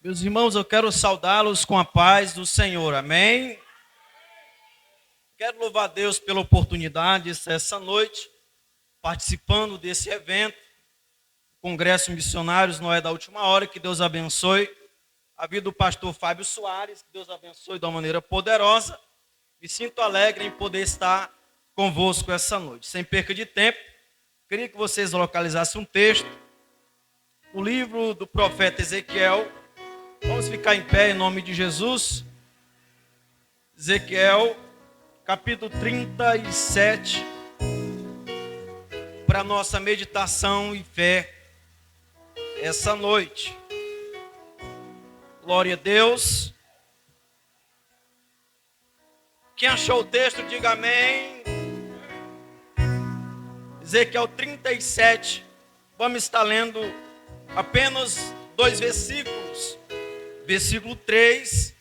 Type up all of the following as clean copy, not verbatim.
Meus irmãos, eu quero saudá-los com a paz do Senhor, amém? Quero louvar a Deus pela oportunidade de estar essa noite participando desse evento, Congresso Missionários Noé da Última Hora. Que Deus abençoe a vida do pastor Fábio Soares, que Deus abençoe de uma maneira poderosa. Me sinto alegre em poder estar convosco essa noite. Sem perca de tempo, queria que vocês localizassem um texto, o livro do profeta Ezequiel. Vamos ficar em pé em nome de Jesus. Ezequiel, capítulo 37, para nossa meditação e fé essa noite. Glória a Deus. Quem achou o texto, diga amém. Ezequiel 37, vamos estar lendo apenas 2 versículos. Versículo 3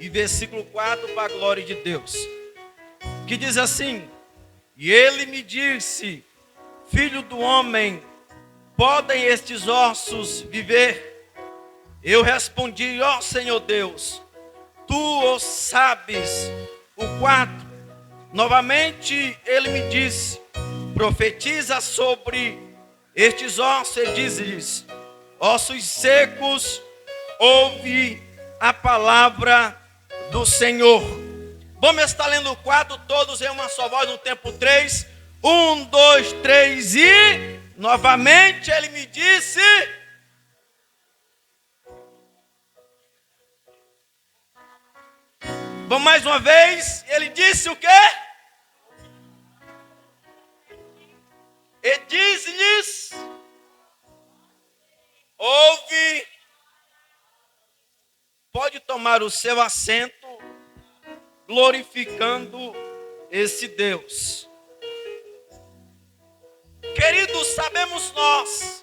e versículo 4, para a glória de Deus. Que diz assim: E ele me disse: Filho do homem, podem estes ossos viver? Eu respondi: Ó Senhor Deus, tu o sabes. O 4, novamente ele me disse: Profetiza sobre estes ossos e diz-lhes: Ossos secos, ouve a palavra do Senhor. Vamos estar lendo o 4 todos em uma só voz no tempo 3. 1, 2, 3 e... Novamente ele me disse... Vamos mais uma vez. Ele disse o quê? E diz-lhes... Ouve... Pode tomar o seu assento, glorificando esse Deus. Queridos, sabemos nós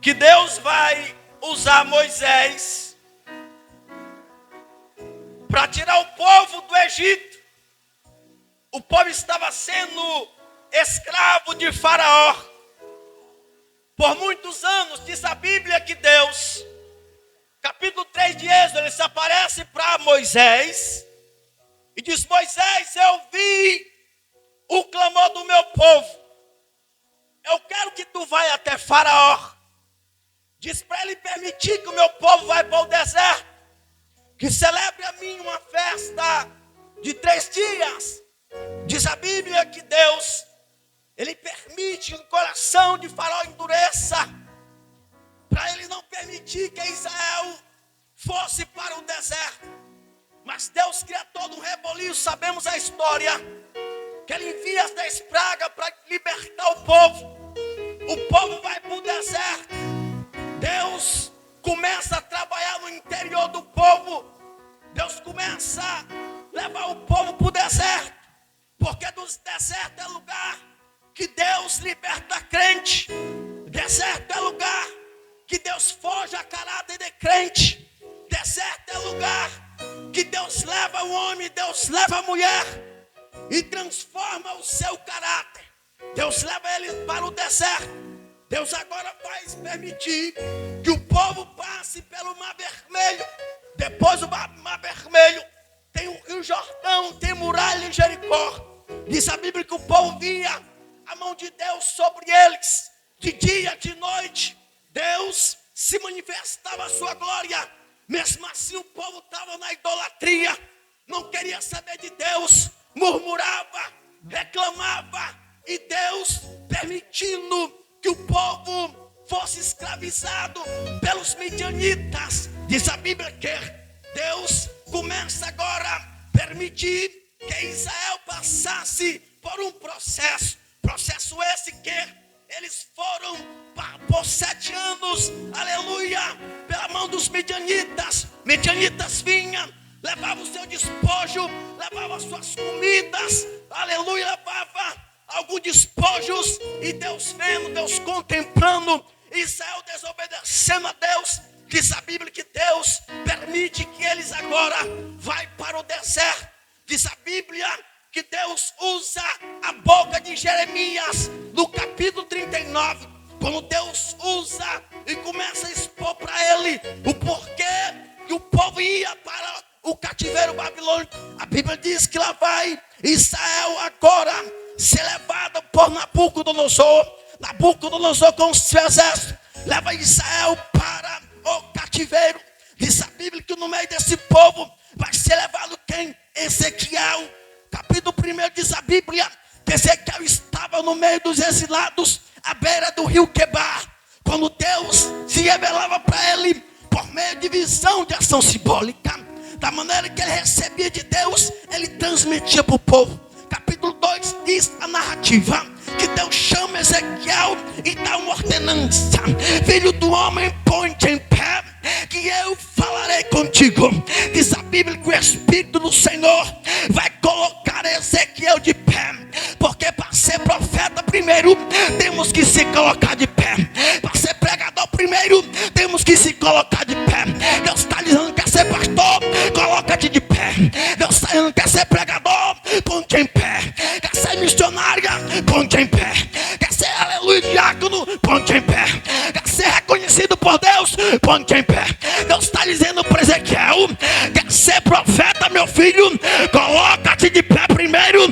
que Deus vai usar Moisés para tirar o povo do Egito. O povo estava sendo escravo de Faraó. Por muitos anos, diz a Bíblia que Deus... Capítulo 3 de Êxodo, ele se aparece para Moisés e diz: Moisés, eu vi o clamor do meu povo. Eu quero que tu vá até Faraó. Diz para ele permitir que o meu povo vá para o deserto, que celebre a mim uma festa de 3 dias. Diz a Bíblia que Deus, ele permite que o coração de Faraó endureça, para ele não permitir que Israel fosse para o deserto. Mas Deus cria todo um reboliço, sabemos a história, que ele envia as 10 pragas para libertar o povo. O povo vai para o deserto. Deus começa a trabalhar no interior do povo. Deus começa a levar o povo para o deserto, porque do deserto é lugar que Deus liberta crente. Deserto é lugar que Deus foge a caráter de crente. Deserto é lugar que Deus leva o homem, Deus leva a mulher e transforma o seu caráter. Deus leva ele para o deserto. Deus agora vai permitir que o povo passe pelo Mar Vermelho. Depois do Mar Vermelho tem o Rio Jordão, tem muralha de Jericó. Diz a Bíblia que o povo via a mão de Deus sobre eles, de dia, de noite. Deus se manifestava a sua glória. Mesmo assim o povo estava na idolatria, não queria saber de Deus, murmurava, reclamava, e Deus permitindo que o povo fosse escravizado pelos midianitas. Diz a Bíblia que Deus começa agora a permitir que Israel passasse por um processo esse que eles foram por 7 anos, aleluia, pela mão dos midianitas. Midianitas vinham, levavam o seu despojo, levavam as suas comidas, aleluia, levava alguns despojos. E Deus vendo, Deus contemplando, Israel desobedecendo a Deus. Diz a Bíblia que Deus permite que eles agora vão para o deserto. Diz a Bíblia que Deus usa a boca de Jeremias no capítulo 39 Quando Deus usa e começa a expor para ele o porquê que o povo ia para o cativeiro babilônico, a Bíblia diz que lá vai Israel agora ser levado por Nabucodonosor. Nabucodonosor com o seu exército leva Israel para o cativeiro. Diz a Bíblia que no meio desse povo vai ser levado quem? Ezequiel. Capítulo 1 diz a Bíblia que Ezequiel estava no meio dos exilados à beira do rio Quebar, quando Deus se revelava para ele por meio de visão de ação simbólica. Da maneira que ele recebia de Deus, ele transmitia para o povo. Capítulo 2 diz a narrativa que Deus chama Ezequiel e dá uma ordenança: filho do homem, põe-te em pé, que eu falarei contigo. Diz a Bíblia que o Espírito do Senhor vai colocar Ezequiel de pé, porque para ser profeta primeiro temos que se colocar de pé, para ser pregador primeiro temos que se colocar de pé. Deus está dizendo que quer ser pastor, coloca-te de pé. Deus está dizendo que quer ser pregador, põe-te em pé. Quer ser missionária, põe-te em pé. Quer ser aleluia diácono, põe-te em pé. Quer ser reconhecido por Deus, põe-te em pé. Deus está dizendo para Ezequiel: quer ser profeta, meu filho, coloca-te de pé primeiro,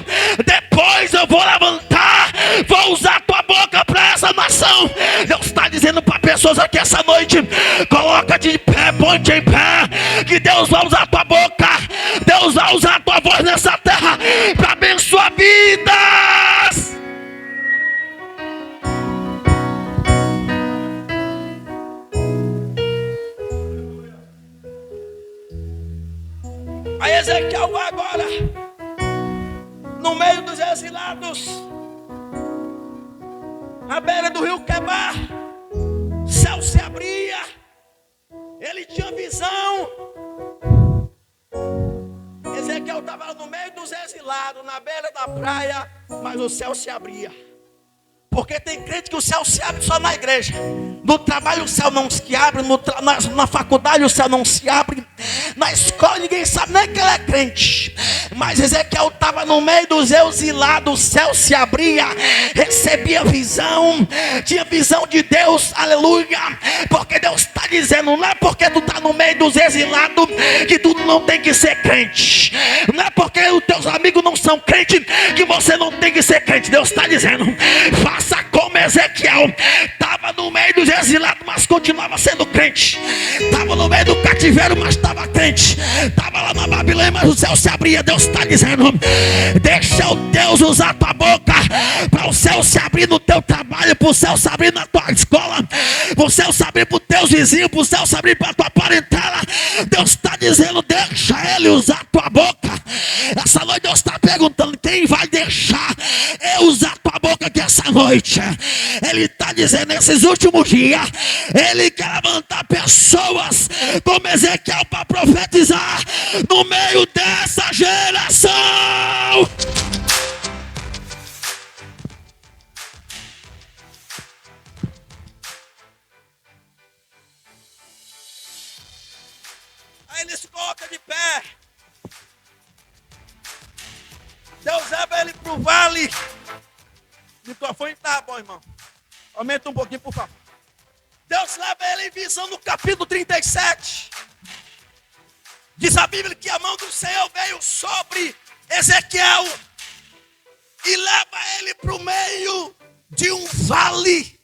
depois eu vou levantar, vou usar tua boca para essa nação. Deus está dizendo para pessoas aqui essa noite: coloca-te de pé, põe-te em pé, que Deus vai usar tua boca, Deus vai usar tua voz nessa terra para abençoar vidas. Aí Ezequiel vai agora no meio dos exilados, à beira do rio Quebar. O céu se abria, ele tinha visão. Ezequiel estava no meio dos exilados, na beira da praia, mas o céu se abria. Porque tem crente que o céu se abre só na igreja. No trabalho o céu não se abre, na faculdade o céu não se abre, na escola ninguém sabe nem que ele é crente. Mas Ezequiel estava no meio dos exilados, o céu se abria, recebia visão, tinha visão de Deus, aleluia. Porque Deus está dizendo: não é porque tu está no meio dos exilados que tu não tem que ser crente. Não é porque os teus amigos não são crentes que você não tem que ser crente. Deus está dizendo: faça como Ezequiel, estava no meio dos exilados, mas continuava sendo crente. Estava no meio do cativeiro, mas estava crente. Estava lá na Babilônia, mas o céu se abria. Deus está dizendo: deixa o Deus usar a tua boca para o céu se abrir no teu trabalho, para o céu se abrir na tua escola, para o céu se abrir para os teus vizinhos, para o céu se abrir para a tua parentela. Deus está dizendo: deixa ele usar a tua boca. Essa noite Deus está perguntando: quem vai deixar eu usar a tua boca aqui essa noite? Ele está dizendo: nesses últimos dias ele quer levantar pessoas como Ezequiel para profetizar no meio dessa geração. Aí ele se coloca de pé. Deus leva ele para o vale. O microfone está bom, irmão. Aumenta um pouquinho, por favor. Deus leva ele em visão no capítulo 37. Diz a Bíblia que a mão do Senhor veio sobre Ezequiel e leva ele para o meio de um vale.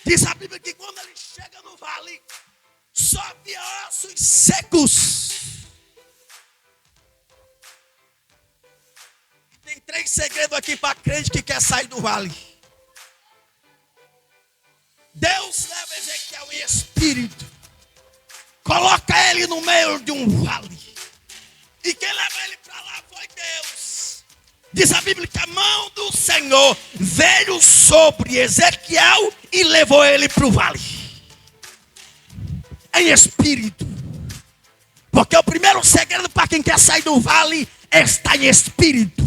Diz a Bíblia que quando ele chega no vale, só havia ossos secos. Tem 3 segredos aqui para crente que quer sair do vale. Deus leva Ezequiel em espírito, coloca ele no meio de um vale, e quem leva ele para lá foi Deus. Diz a Bíblia que a mão do Senhor veio sobre Ezequiel e levou ele para o vale em espírito. Porque o primeiro segredo para quem quer sair do vale é estar em espírito.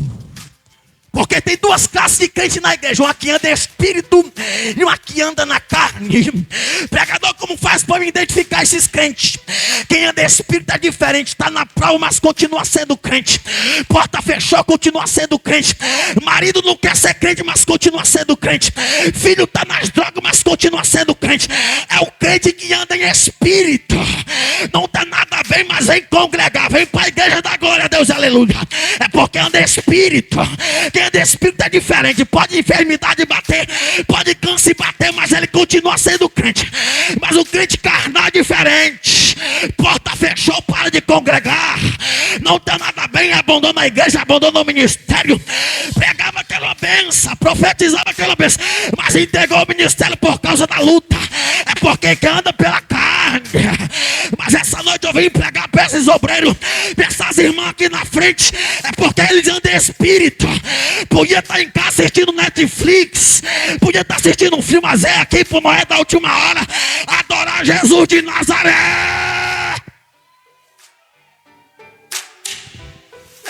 Porque tem duas classes de crente na igreja. Uma que anda em espírito e uma que anda na carne. Pregador, como faz para me identificar esses crentes? Quem anda em espírito é diferente. Está na prova, mas continua sendo crente. Porta fechou, continua sendo crente. Marido não quer ser crente, mas continua sendo crente. Filho está nas drogas, mas continua sendo crente. É o crente que anda em espírito. Não está nada bem, mas vem congregar. Vem para a igreja da glória a Deus, aleluia. É porque anda em espírito. Quem anda em espírito é diferente. Pode enfermidade bater, pode câncer bater, mas ele continua sendo crente. Mas o crente carnal é diferente. Porta fechou, para de congregar. Não está nada bem, abandona a igreja, abandona o ministério. Pregava aquela benção, profetizava aquela benção, mas entregou o ministério por causa da luta. É porque quem anda pela carne. Mas essa noite eu vim pregar para esses obreiros, para essas irmãs aqui na frente. É porque eles andam em espírito. Podia estar em casa assistindo Netflix, podia estar assistindo um filme aqui por Noé da última hora. Adorar Jesus de Nazaré.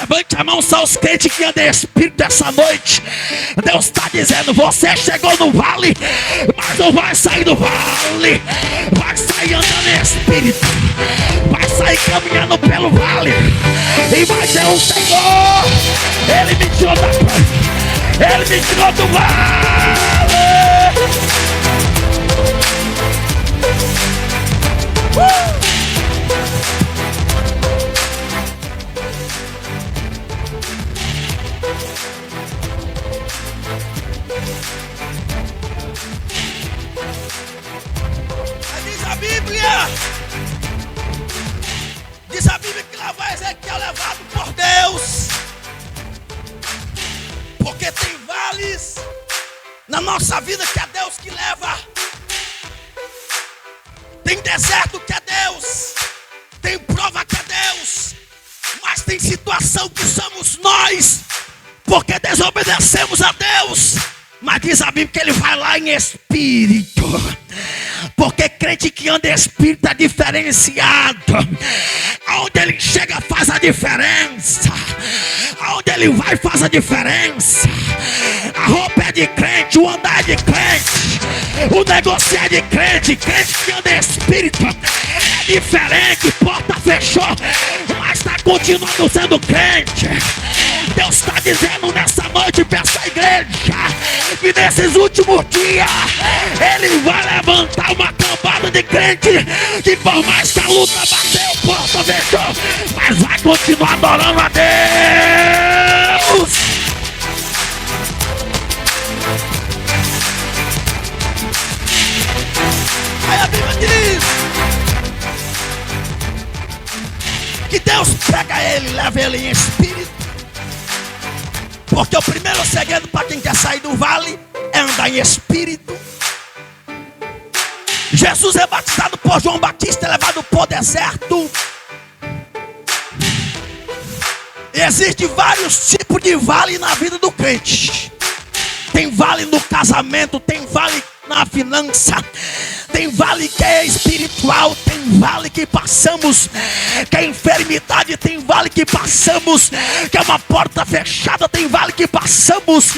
Levante a mão, só os crentes que andam em espírito essa noite. Deus está dizendo: você chegou no vale, mas não vai sair do vale. Vai sair andando em espírito. Vai sair caminhando pelo vale. E vai ter um Senhor. Ele me tirou da praia. Ele me tirou do vale. Diz a Bíblia que lá vai Ezequiel levado por Deus. Porque tem vales na nossa vida que é Deus que leva. Tem deserto que é Deus. Tem prova que é Deus. Mas tem situação que somos nós, porque desobedecemos a Deus. Mas diz a Bíblia que ele vai lá em espírito. Porque crente que anda em espírito é diferenciado. Aonde ele chega faz a diferença. Aonde ele vai faz a diferença. A roupa é de crente, o andar é de crente, o negócio é de crente. Crente que anda em espírito é diferente. Porta fechou, mas está continuando sendo crente. Deus está dizendo nessa noite para essa igreja que nesses últimos dias Ele vai levantar uma cambada de crente que por mais que a luta bateu, porta fechou, mas vai continuar adorando a Deus. Aí a Bíblia diz que Deus pega ele, leva ele em espírito. Porque o primeiro segredo para quem quer sair do vale é andar em espírito. Jesus é batizado por João Batista, é levado por deserto. Existem vários tipos de vale na vida do crente. Tem vale no casamento, tem vale na finança, tem vale que é espiritual, tem vale que passamos que é enfermidade, tem vale que passamos que é uma porta fechada, tem vale que passamos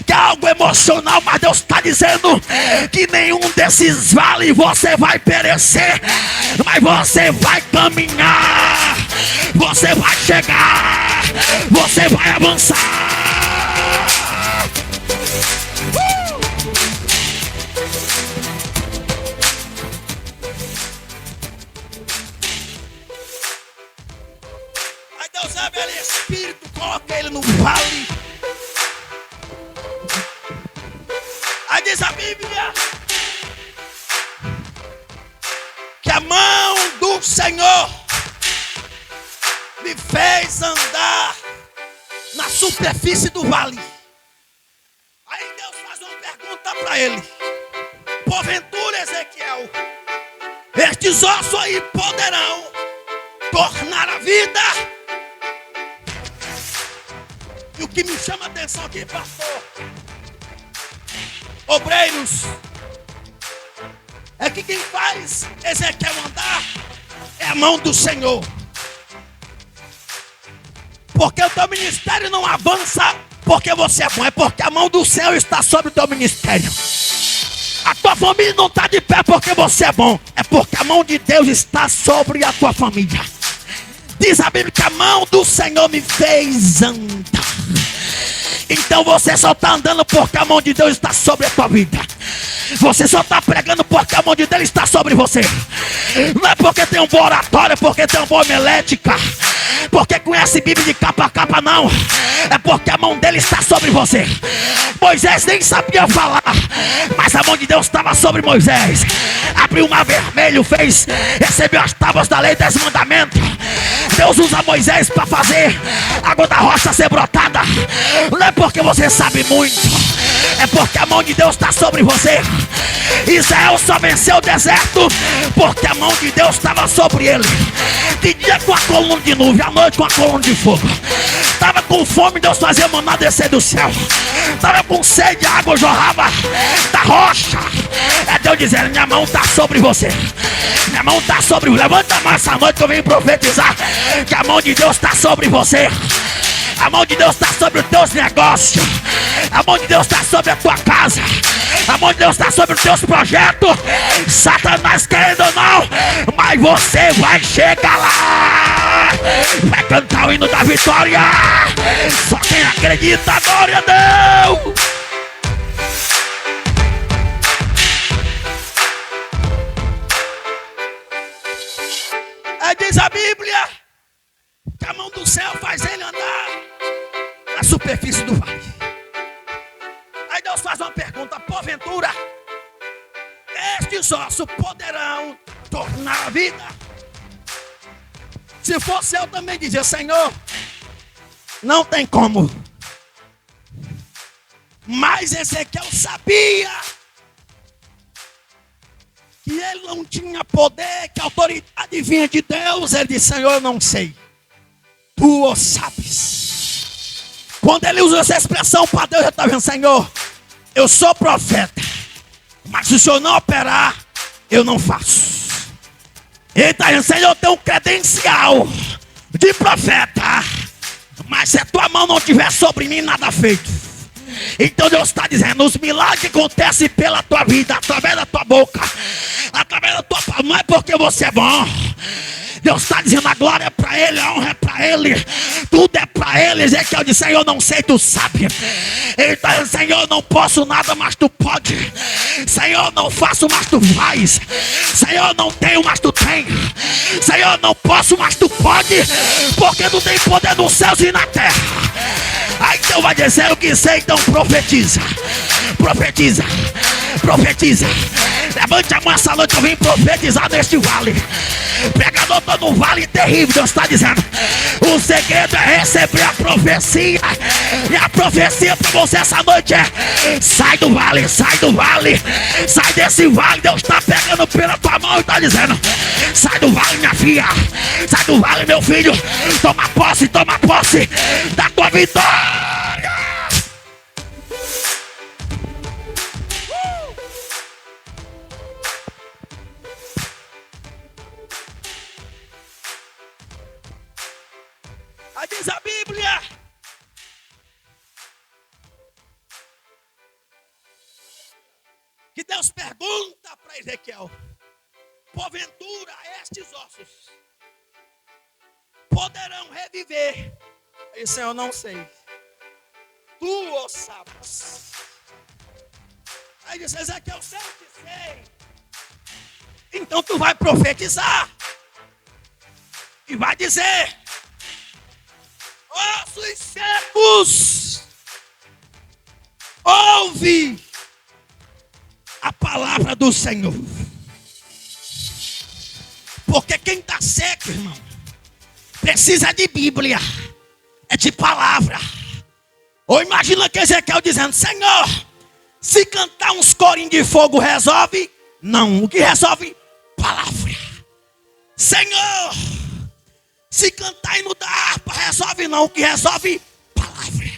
que é algo emocional. Mas Deus está dizendo que nenhum desses vales você vai perecer, mas você vai caminhar, você vai chegar, você vai avançar. Deus abre ele espírito, coloca ele no vale. Aí diz a Bíblia que a mão do Senhor me fez andar na superfície do vale. Aí Deus faz uma pergunta para ele: porventura, Ezequiel, estes ossos aí poderão tornar a vida? E o que me chama a atenção aqui, pastor, obreiros, é que quem faz Ezequiel andar é a mão do Senhor. Porque o teu ministério não avança porque você é bom, é porque a mão do céu está sobre o teu ministério. A tua família não está de pé porque você é bom, é porque a mão de Deus está sobre a tua família. Diz a Bíblia que a mão do Senhor me fez andar. Então você só está andando porque a mão de Deus está sobre a tua vida. Você só está pregando porque a mão de Deus está sobre você. Não é porque tem um bom oratório, é porque tem uma boa homilética, porque conhece Bíblia de capa a capa, não. É porque a mão dele está sobre você. Moisés nem sabia falar, mas a mão de Deus estava sobre Moisés. Abriu o mar vermelho, recebeu as tábuas da lei, 10 mandamentos. Deus usa Moisés para fazer a água da rocha ser brotada. Não é porque você sabe muito, é porque a mão de Deus está sobre você. Israel só venceu o deserto porque a mão de Deus estava sobre ele. De dia com a coluna de nuvem, à noite com a coluna de fogo. Estava com fome, Deus fazia maná descer do céu. Estava com sede, a água jorrava da rocha. É Deus dizendo: minha mão está sobre você. Minha mão está sobre você. Levanta a mão essa noite que eu venho profetizar que a mão de Deus está sobre você. A mão de Deus está sobre os teus negócios. A mão de Deus está sobre a tua casa. A mão de Deus está sobre os teus projetos. Satanás querendo ou não, mas você vai chegar lá. Vai cantar o hino da vitória. Só quem acredita, glória a Deus. Aí diz a Bíblia que a mão do céu faz ele andar na superfície do vale. Aí Deus faz uma pergunta: porventura estes ossos poderão tornar a vida? Se fosse eu também dizia: Senhor, não tem como. Mas Ezequiel sabia que ele não tinha poder, que a autoridade vinha de Deus. Ele disse: Senhor, eu não sei, tu o sabes. Quando ele usa essa expressão para Deus, ele está vendo: Senhor, eu sou profeta, mas se o Senhor não operar, eu não faço. Ele está dizendo: Senhor, eu tenho um credencial de profeta, mas se a tua mão não estiver sobre mim, nada feito. Então Deus está dizendo: os milagres acontecem pela tua vida, através da tua boca, através da tua palavra. Não é porque você é bom. Deus está dizendo: a glória é para Ele, a honra é para Ele, tudo é para Ele. Ezequiel disse: Senhor, eu não sei, tu sabe. Ele está dizendo: Senhor, eu não posso nada, mas tu pode. Senhor, eu não faço, mas tu faz. Senhor, eu não tenho, mas tu tem. Senhor, eu não posso, mas tu pode, porque tu tem poder nos céus e na terra. Aí Deus vai dizer: eu que sei, então profetiza. Profetiza. Profetiza. Levante a mão essa noite, eu vim profetizar neste vale. Pregador, estou num vale terrível. Deus está dizendo: o segredo é receber a profecia. E a profecia para você essa noite é: sai do vale, sai do vale, sai desse vale. Deus está pegando pela tua mão e está dizendo: sai do vale, minha filha, sai do vale, meu filho. Toma posse da tua vitória. Aí diz a Bíblia que Deus pergunta para Ezequiel: porventura estes ossos poderão reviver? Ele disse: eu não sei, tu o sabes. Aí disse Ezequiel: se eu te sei, então tu vai profetizar e vai dizer: ossos secos, ouve a palavra do Senhor. Porque quem está seco, irmão, precisa de Bíblia, é de palavra. Ou imagina que Ezequiel dizendo: Senhor, se cantar uns corinhos de fogo resolve? Não, o que resolve? Palavra. Senhor, se cantar hino da harpa resolve? Não, o que resolve? Palavra.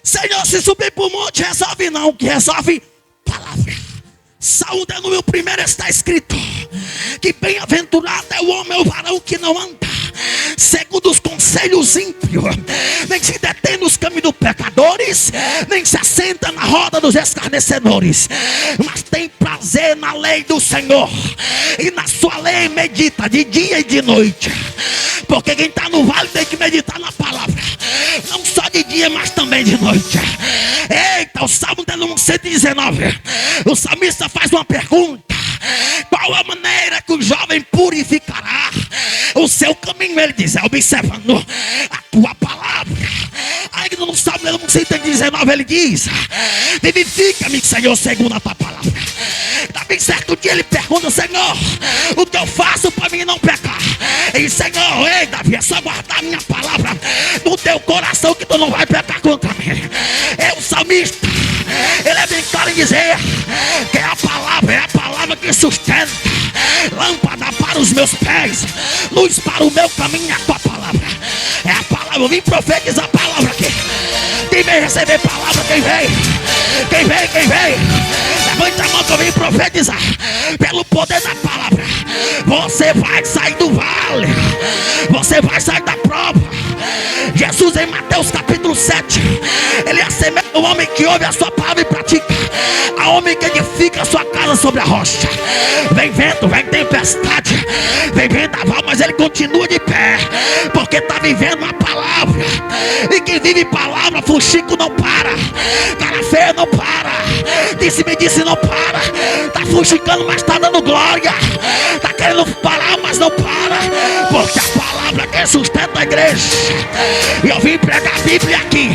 Senhor, se subir para o monte resolve? Não, o que resolve? Palavra. Saúde no meu primeiro está escrito que bem-aventurado é o homem, o varão que não anda segundo os conselhos ímpios, nem se detém nos caminhos dos pecadores, zombadores, nem se assenta na roda dos escarnecedores, mas tem prazer na lei do Senhor, e na sua lei medita de dia e de noite. Porque quem está no vale tem que meditar na palavra, não só de dia, mas também de noite. Eita, o Salmo de número 119, o salmista faz uma pergunta: qual a maneira que o jovem purificará o seu caminho? Ele diz, observando a tua palavra. Aí no Salmo de número 119 ele diz: vivifica-me, Senhor, segundo a tua palavra. Também certo dia ele pergunta: Senhor, o que eu faço para mim não pecar? E Senhor, ei Davi, é só guardar a minha palavra no teu coração que tu não vai pecar contra mim. É o salmista, ele é bem claro em dizer que é a palavra que sustenta, lâmpada para os meus pés, luz para o meu caminho. É a tua palavra, é a palavra. Eu vim profetizar a palavra aqui. Quem vem receber palavra, quem vem? Levante a mão que eu vim profetizar. Pelo poder da palavra, você vai sair do vale, você vai sair da prova. Jesus em Mateus capítulo 7, ele assemelha o homem que ouve a sua palavra e pratica, a homem que edifica a sua casa sobre a rocha. Vem vento, vem tempestade, vem vendaval, mas ele continua de pé, porque está vivendo a palavra. E quem vive palavra, fuxico não para, cara feia não para, disse não para, está fuxicando, mas está dando glória, está querendo parar, mas não para, porque a palavra que sustenta a igreja. E eu vim pregar a Bíblia aqui.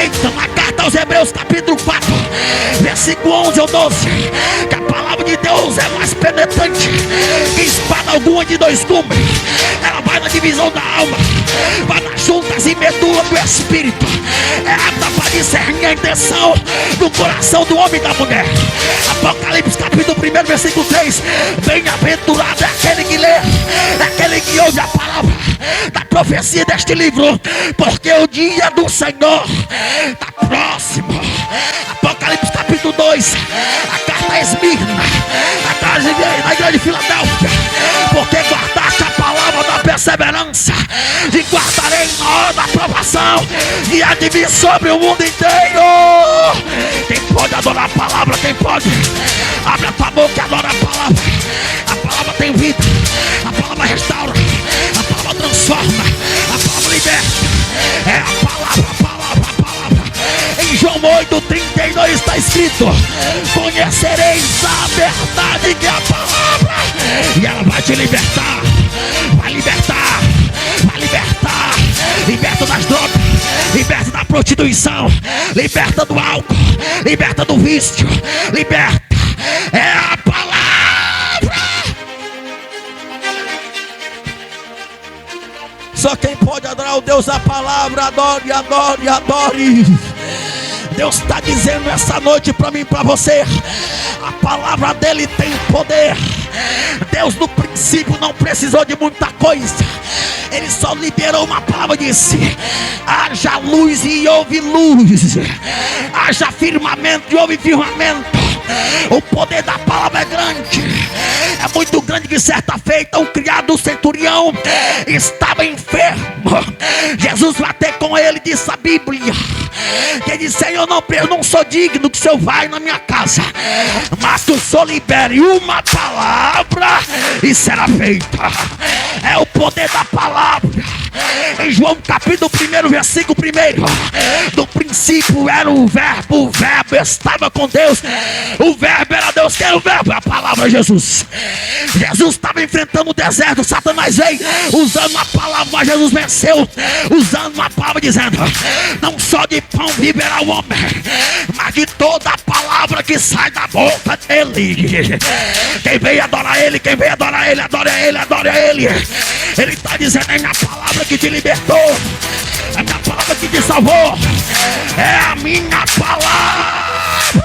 Eita, na carta aos Hebreus capítulo 4, versículo 11 ou 12, que a palavra de Deus é mais penetrante que espada alguma de dois gumes. Ela vai na divisão da alma, vai nas juntas e medula do espírito, é apta para discernir a intenção do coração do homem e da mulher. Apocalipse capítulo 1, versículo 3: bem-aventurado é aquele que lê, é aquele que ouve a palavra da profecia deste livro, porque o dia do Senhor está próximo. Apocalipse capítulo 2, a carta a Esmirna, a casa da igreja de Filadélfia: porque guardaste a palavra da perseverança, e guardarei na hora da aprovação, e há de vir sobre o mundo inteiro. Quem pode adorar a palavra? Quem pode? Abre a tua boca e adora a palavra. A palavra tem vida, a palavra restaura, a palavra transforma, a palavra liberta. É a palavra. Em João 8:32 está escrito: conhecereis a verdade, que é a palavra, e ela vai te libertar. Liberta das drogas, liberta da prostituição, liberta do álcool, liberta do vício, liberta. É a palavra. Só quem pode adorar o Deus da palavra, adore. Deus está dizendo essa noite para mim e para você: a palavra dele tem poder. Deus no princípio não precisou de muita coisa, ele só liberou uma palavra e disse: haja luz e houve luz, haja firmamento e houve firmamento. O poder da palavra é grande, é muito grande, que certa feita um criado do centurião estava enfermo. Jesus vai ter com ele, disse a Bíblia, que ele disse: Senhor, eu não sou digno que o Senhor vai na minha casa, mas que o Senhor libere uma palavra e será feita. É o poder da palavra. Em João capítulo 1, versículo 1: no princípio era o verbo estava com Deus, o verbo era Deus. Quem era o verbo? A palavra Jesus. Jesus estava enfrentando o deserto, Satanás veio usando a palavra, mas Jesus venceu usando uma palavra, dizendo: não só de pão viverá o homem, mas de toda a palavra que sai da boca dele. Quem veio adorar ele, adora ele. Ele está dizendo: é a minha palavra que te libertou, é a minha palavra que te salvou, é a minha palavra.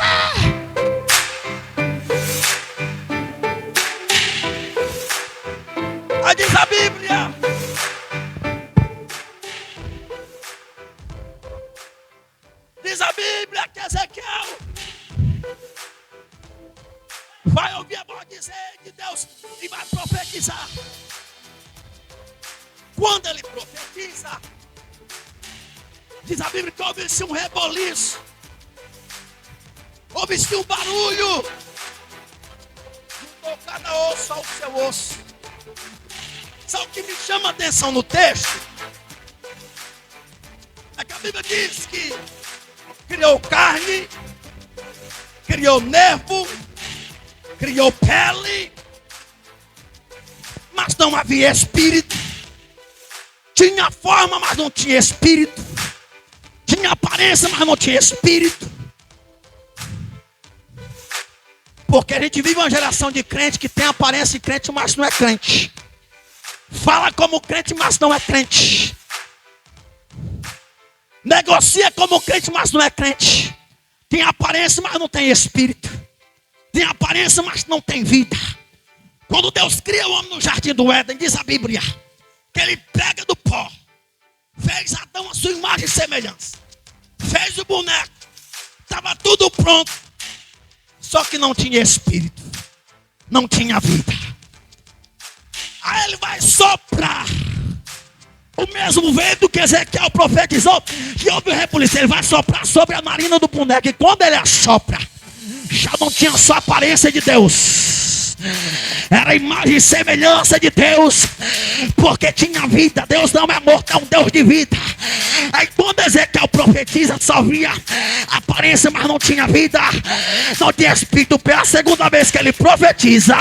Aí diz a Bíblia: que Ezequiel vai ouvir a voz dizer de Deus e vai profetizar. Quando ele profetiza, Diz a Bíblia que houve-se um reboliço. Houve-se um barulho. Juntou cada osso ao seu osso. Sabe o que me chama a atenção no texto? É que a Bíblia diz que criou carne, criou nervo, criou pele, mas não havia espírito. Tinha forma, mas não tinha espírito. Tinha aparência, mas não tinha espírito. Porque a gente vive uma geração de crente que tem aparência de crente, mas não é crente. Fala como crente, mas não é crente. Negocia como crente, mas não é crente. Tem aparência, mas não tem espírito. Tem aparência, mas não tem vida. Quando Deus cria o homem no jardim do Éden, diz a Bíblia que ele pega do pó, fez Adão a sua imagem e semelhança, fez o boneco, estava tudo pronto, só que não tinha espírito, não tinha vida. Aí ele vai soprar o mesmo vento que Ezequiel profetizou, que houve o rebuliço. Ele vai soprar sobre a narina do boneco, e quando ele assopra, já não tinha só a aparência de Deus, era a imagem e semelhança de Deus, porque tinha vida. Deus não é morto, é um Deus de vida. Aí quando Ezequiel profetiza, só via aparência, mas não tinha vida, não tinha espírito. Pela segunda vez que ele profetiza,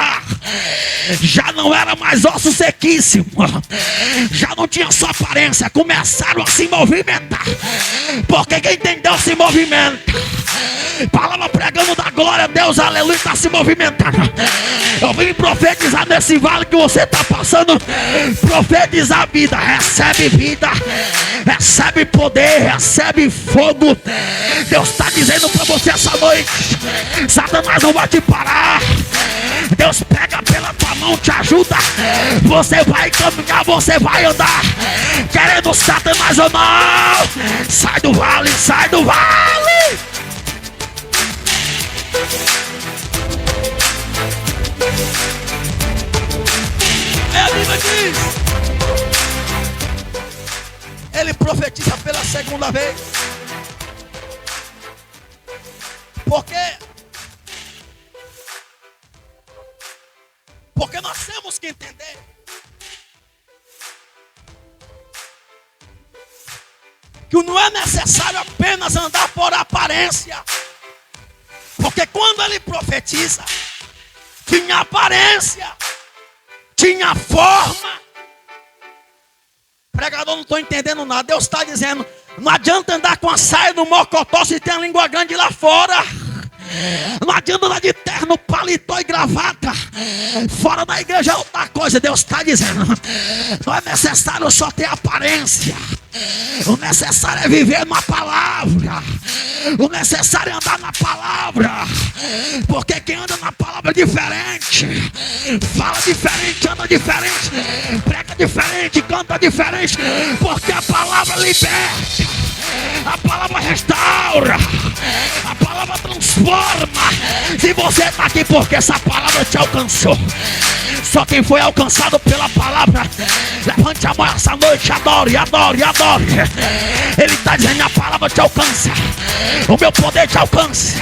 já não era mais osso sequíssimo, já não tinha só aparência, começaram a se movimentar, porque quem tem Deus se movimenta. Palavra pregando da glória a Deus, aleluia, está se movimentando. Eu vim profetizar nesse vale que você está passando, profetizar vida. Recebe vida, recebe poder, recebe fogo. Deus está dizendo para você essa noite: Satanás não vai te parar. Deus pega pela tua mão, te ajuda. Você vai caminhar, você vai andar. Querendo Satanás ou não, sai do vale, sai do vale. A Bíblia diz, ele profetiza pela segunda vez, porque nós temos que entender que não é necessário apenas andar por aparência, porque quando ele profetiza, tinha aparência, tinha forma. Pregador, não estou entendendo nada. Deus está dizendo: não adianta andar com a saia do mocotó se tem a língua grande lá fora. Não adianta andar de terno, paletó e gravata. Fora da igreja é outra coisa. Deus está dizendo: não é necessário só ter aparência. O necessário é viver na palavra. O necessário é andar na palavra. Porque quem anda na palavra é diferente. Fala diferente, anda diferente, prega diferente, canta diferente. Porque a palavra liberta, a palavra restaura, a palavra transforma. Se você está aqui porque essa palavra te alcançou, só quem foi alcançado pela palavra, levante a mão essa noite, adore, adore, adore. Ele está dizendo: a palavra te alcança, o meu poder te alcança,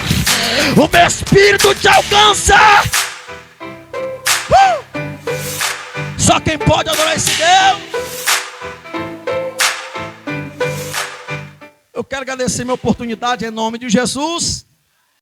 o meu espírito te alcança. Só quem pode adorar esse Deus. Eu quero agradecer minha oportunidade em nome de Jesus.